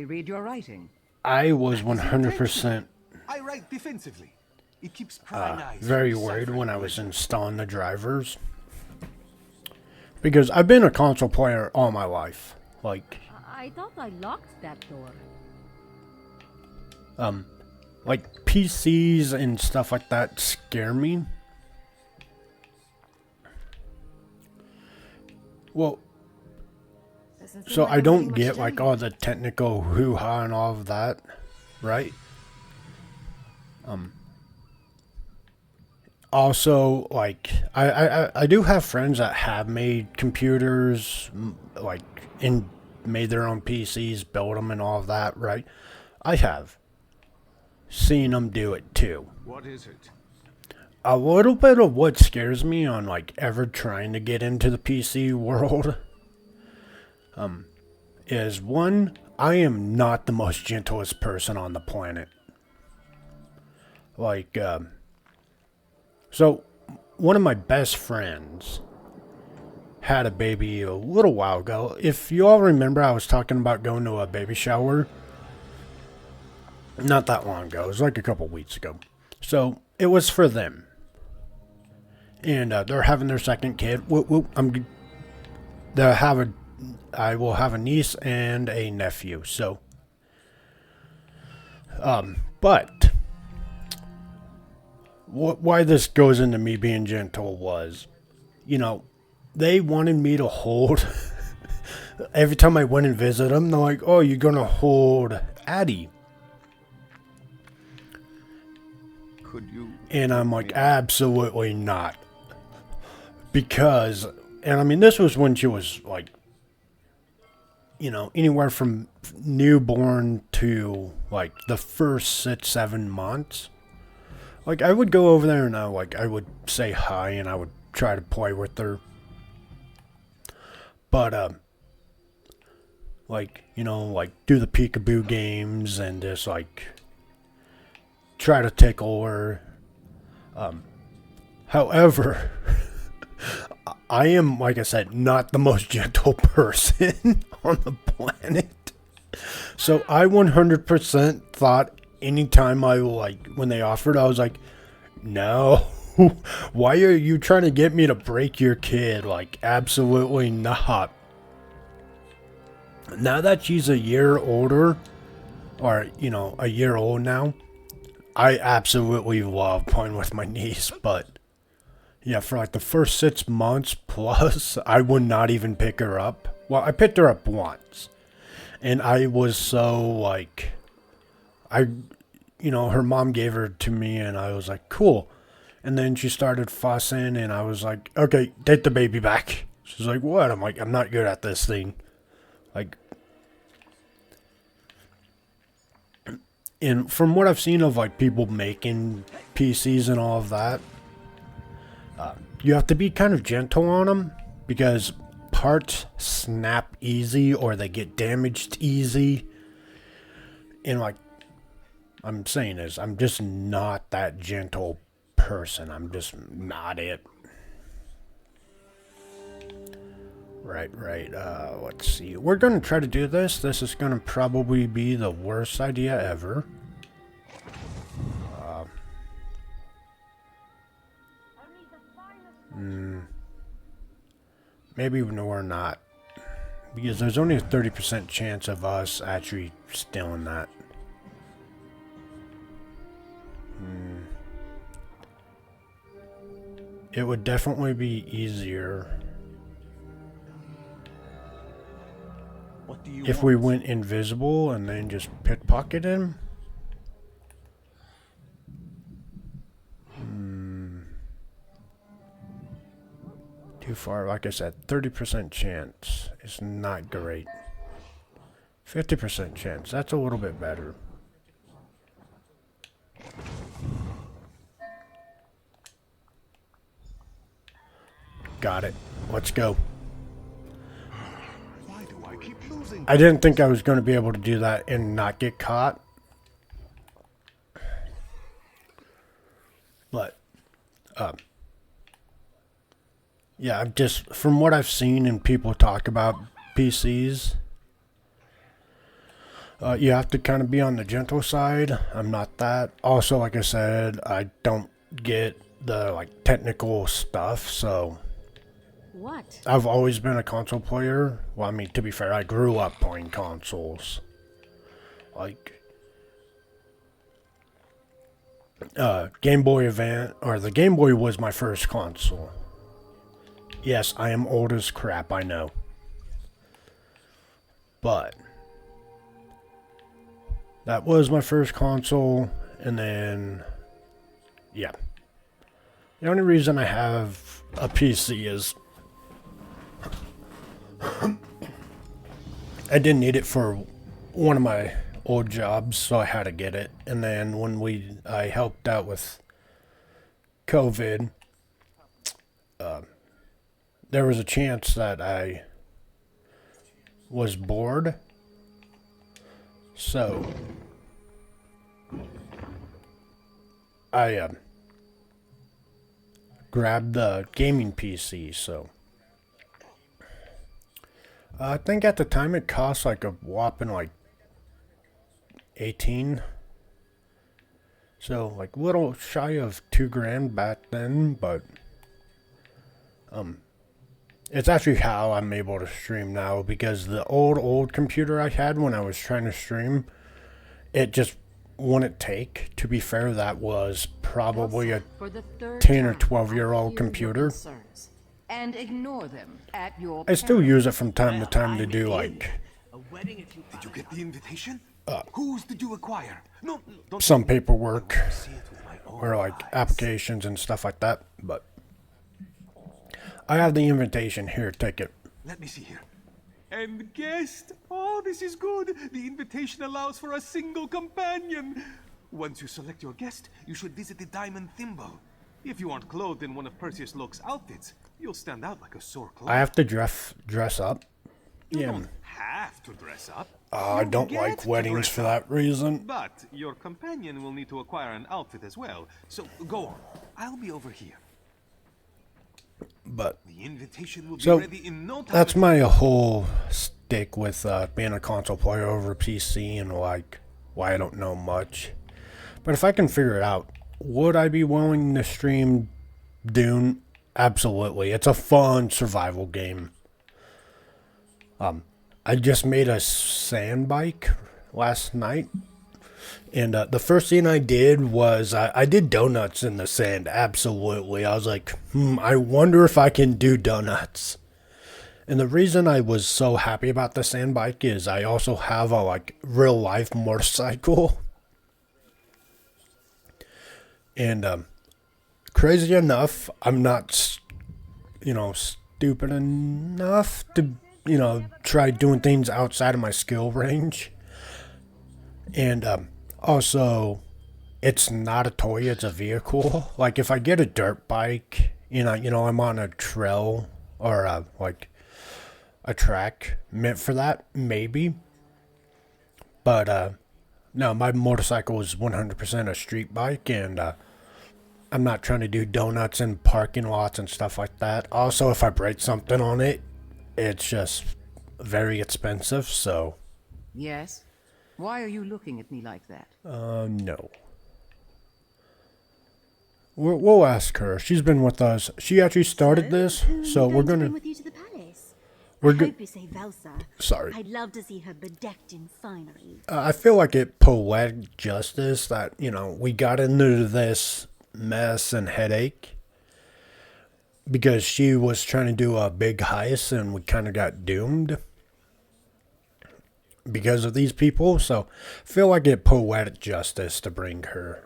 read your writing. I was 100% I write defensively. It keeps prying eyes very from worried when I was ciphering installing the drivers. Because I've been a console player all my life. Like, I thought I locked that door. like PCs and stuff like that scare me. Well, so I don't get like all the technical hoo-ha and all of that, right? Also, like, I do have friends that have made computers, like, and made their own PCs, built them and all of that, right? I have seen them do it too. What is it? A little bit of what scares me on, like, ever trying to get into the PC world, is one, I am not the most gentlest person on the planet. Like, so, one of my best friends had a baby a little while ago. If you all remember, I was talking about going to a baby shower. Not that long ago. It was like a couple weeks ago. So, it was for them. And they're having their second kid. I will have a niece and a nephew. So, but why this goes into me being gentle was, you know, they wanted me to hold. Every time I went and visited them, they're like, "Oh, you're gonna hold Addie." Could you? And I'm like, absolutely not. Because, and I mean, this was when she was like, you know, anywhere from newborn to like the first 6-7 months. Like, I would go over there and I would say hi and I would try to play with her. But, like, you know, like do the peekaboo games and just like try to tickle her. However, I am, like I said, not the most gentle person on the planet. So I 100% thought anytime when they offered, I was like, no. Why are you trying to get me to break your kid? Like, absolutely not. Now that she's a year older, or, you know, a year old now, I absolutely love playing with my niece, but yeah, for like the first 6 months plus, I would not even pick her up. Well, I picked her up once, and I was so like, you know, her mom gave her to me, and I was like, cool. And then she started fussing, and I was like, okay, take the baby back. She's like, what? I'm like, I'm not good at this thing. Like, and from what I've seen of like people making PCs and all of that, you have to be kind of gentle on them because parts snap easy or they get damaged easy. And like I'm saying is, I'm just not that gentle person. I'm just not it. Right. Let's see. We're going to try to do this. This is going to probably be the worst idea ever. Maybe we're not. Because there's only a 30% chance of us actually stealing that. It would definitely be easier if we went invisible and then just pickpocket him. Too far. Like I said, 30% chance is not great. 50% chance. That's a little bit better. Got it. Let's go. Why do I keep losing? I didn't think I was going to be able to do that and not get caught. But, yeah, I've just, from what I've seen and people talk about PCs, You have to kind of be on the gentle side. I'm not that. Also, like I said, I don't get the like technical stuff, so What? I've always been a console player. Well, I mean, to be fair, I grew up playing consoles. Like, Game Boy Advance, or the Game Boy was my first console. Yes, I am old as crap, I know. But that was my first console, and then, yeah. The only reason I have a PC is I didn't need it for one of my old jobs, so I had to get it. And then when I helped out with COVID, there was a chance that I was bored. So I grabbed the gaming PC. So I think at the time it cost like a whopping like 18. So like little shy of $2,000 back then, but it's actually how I'm able to stream now, because the old computer I had when I was trying to stream, it just wouldn't take. To be fair, that was probably a For the third 10 or time, 12-year-old I hear computer. your concerns and ignore them at your I still peril. use it from time to time to do like Did you get the invitation? Whose did you acquire? No, don't some paperwork see it with my own or like eyes. applications and stuff like that. But I have the invitation here. Take it. Let me see here. And guest. Oh, this is good. The invitation allows for a single companion. Once you select your guest, you should visit the Diamond Thimble. If you aren't clothed in one of Perseus Locke's outfits, you'll stand out like a sore clown. I have to dress up. You Yeah. don't have to dress up. I You don't get like to weddings dress for up. that reason. But your companion will need to acquire an outfit as well. So go on. I'll be over here. But The invitation will be so ready in no time. that's at all. my whole stick with being a console player over PC, and like why I don't know much. But if I can figure it out, would I be willing to stream Dune? Absolutely. It's a fun survival game. I just made a sand bike last night. And the first thing I did was I did donuts in the sand. Absolutely. I was like, I wonder if I can do donuts. And the reason I was so happy about the sand bike is I also have a like real life motorcycle. And crazy enough, I'm not, stupid enough to, try doing things outside of my skill range. And also, it's not a toy, it's a vehicle. Like if I get a dirt bike, I'm on a trail or like a track meant for that, maybe. But no, my motorcycle is 100% a street bike, and I'm not trying to do donuts in parking lots and stuff like that. Also, if I break something on it, it's just very expensive, so Yes? Why are you looking at me like that? no. We'll ask her. She's been with us. She actually started this, so we're bring gonna. with you to the palace. We're I go- hope you say Velsa. Sorry. I'd love to see her bedecked in finery. I feel like it poetic justice that we got into this mess and headache because she was trying to do a big heist and we kind of got doomed because of these people. So I feel like it poetic justice to bring her.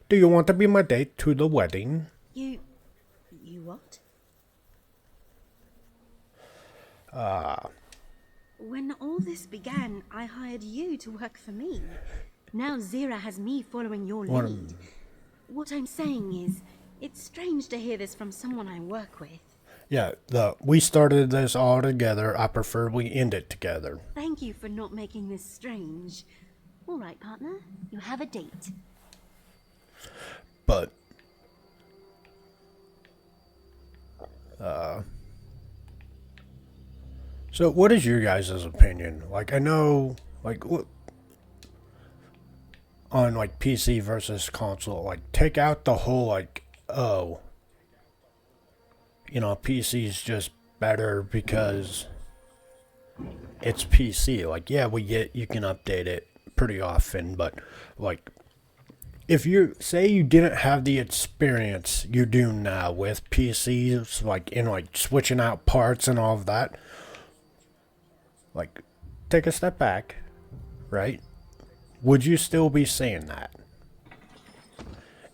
Do you want to be my date to the wedding? You what? When all this began, I hired you to work for me. Now Zira has me following your lead. What I'm saying is, it's strange to hear this from someone I work with. Yeah, we started this all together. I prefer we end it together. Thank you for not making this strange. All right, partner, you have a date. But so what is your guys' opinion? Like I know like on like PC versus console. Like take out the whole like, oh, you know, PC is just better because it's PC. Like, yeah, we get you can update it pretty often, but like if you say you didn't have the experience you do now with PCs, like in like switching out parts and all of that, like take a step back, right? Would you still be saying that?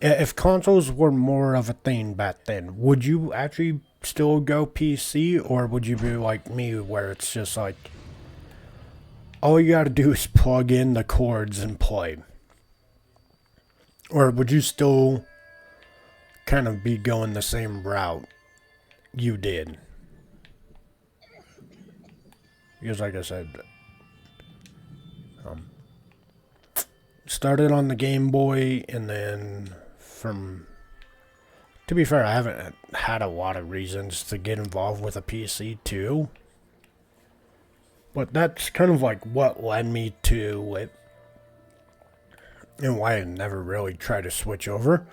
If consoles were more of a thing back then, would you actually still go PC, or would you be like me where it's just like all you gotta do is plug in the cords and play? Or would you still kind of be going the same route you did? Because like I said, started on the Game Boy, and then to be fair, I haven't had a lot of reasons to get involved with a PC too. But that's kind of like what led me to it, and why I never really tried to switch over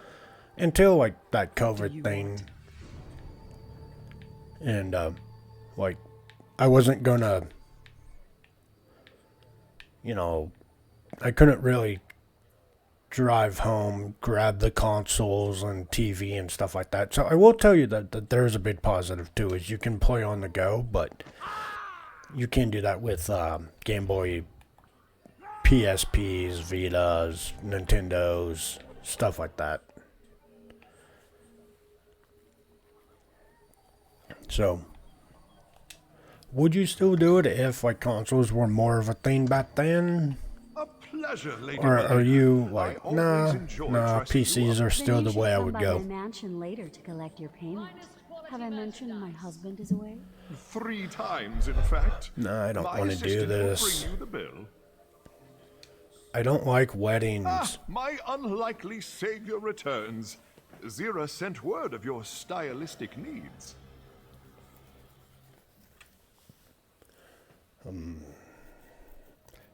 until like that COVID thing. And like I wasn't gonna, you know, I couldn't really drive home, grab the consoles and TV and stuff like that. So I will tell you that there's a big positive too, is you can play on the go, but you can do that with Game Boy, PSPs, Vitas, Nintendos, stuff like that. So, would you still do it if like consoles were more of a thing back then? A pleasure, Lady Or are Melina. you like, I nah, always enjoy nah, dressing you PCs up. are still Then the you should way I come would by go? my mansion later to collect your payment. Have I mentioned my husband is away? 3 times, in fact. No, I don't My want to do assistant will this. bring you the bill. I don't like weddings. Ah, my unlikely savior returns. Zira sent word of your stylistic needs.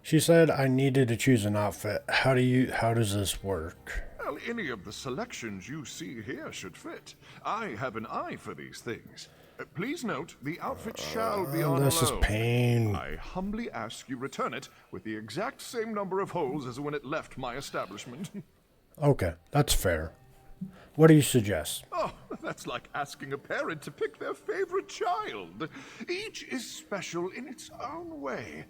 She said I needed to choose an outfit. How does this work? Well, any of the selections you see here should fit. I have an eye for these things. Please note, the outfit shall be on This is loan. pain. I humbly ask you return it with the exact same number of holes as when it left my establishment. Okay, that's fair. What do you suggest? Oh, that's like asking a parent to pick their favorite child. Each is special in its own way.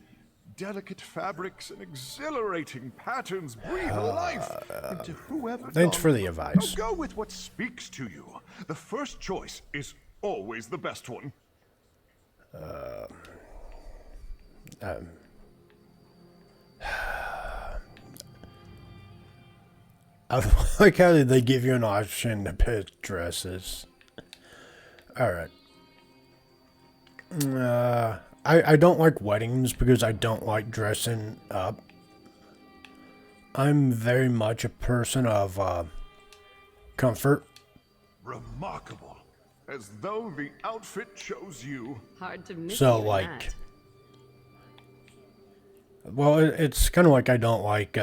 Delicate fabrics and exhilarating patterns breathe life into whoever. Thanks for dons the them. advice. Now go with what speaks to you. The first choice is always the best one. I like how they give you an option to pick dresses. Alright. I don't like weddings because I don't like dressing up. I'm very much a person of comfort. Remarkable. As though the outfit chose you. Hard to miss So, you in like, that. well, it's kind of like I don't like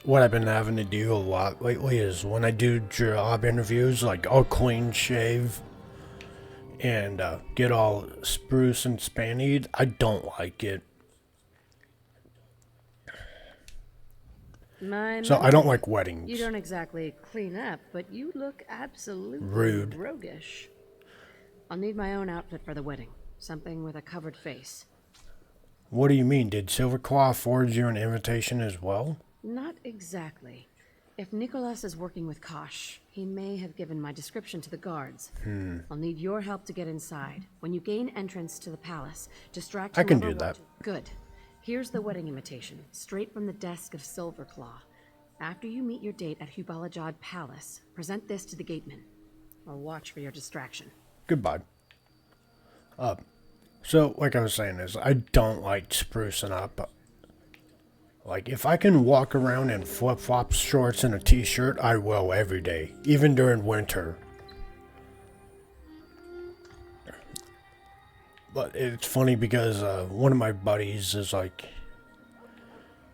what I've been having to do a lot lately is when I do job interviews, like I'll clean shave and get all spruce and spannied. I don't like it. So I don't like weddings. You don't exactly clean up, but you look absolutely Rude. roguish. I'll need my own outfit for the wedding. Something with a covered face. What do you mean? Did Silverclaw forge you an invitation as well? Not exactly. If Nicholas is working with Kosh, he may have given my description to the guards. I'll need your help to get inside. When you gain entrance to the palace, distract I can whoever do that. watches- Good. Here's the wedding invitation, straight from the desk of Silverclaw. After you meet your date at Hubalajad Palace, present this to the gateman. I'll watch for your distraction. Goodbye. So, like I was saying is, I don't like sprucing up. Like, if I can walk around in flip-flops, shorts, and a t-shirt, I will every day, even during winter. But it's funny because one of my buddies is like,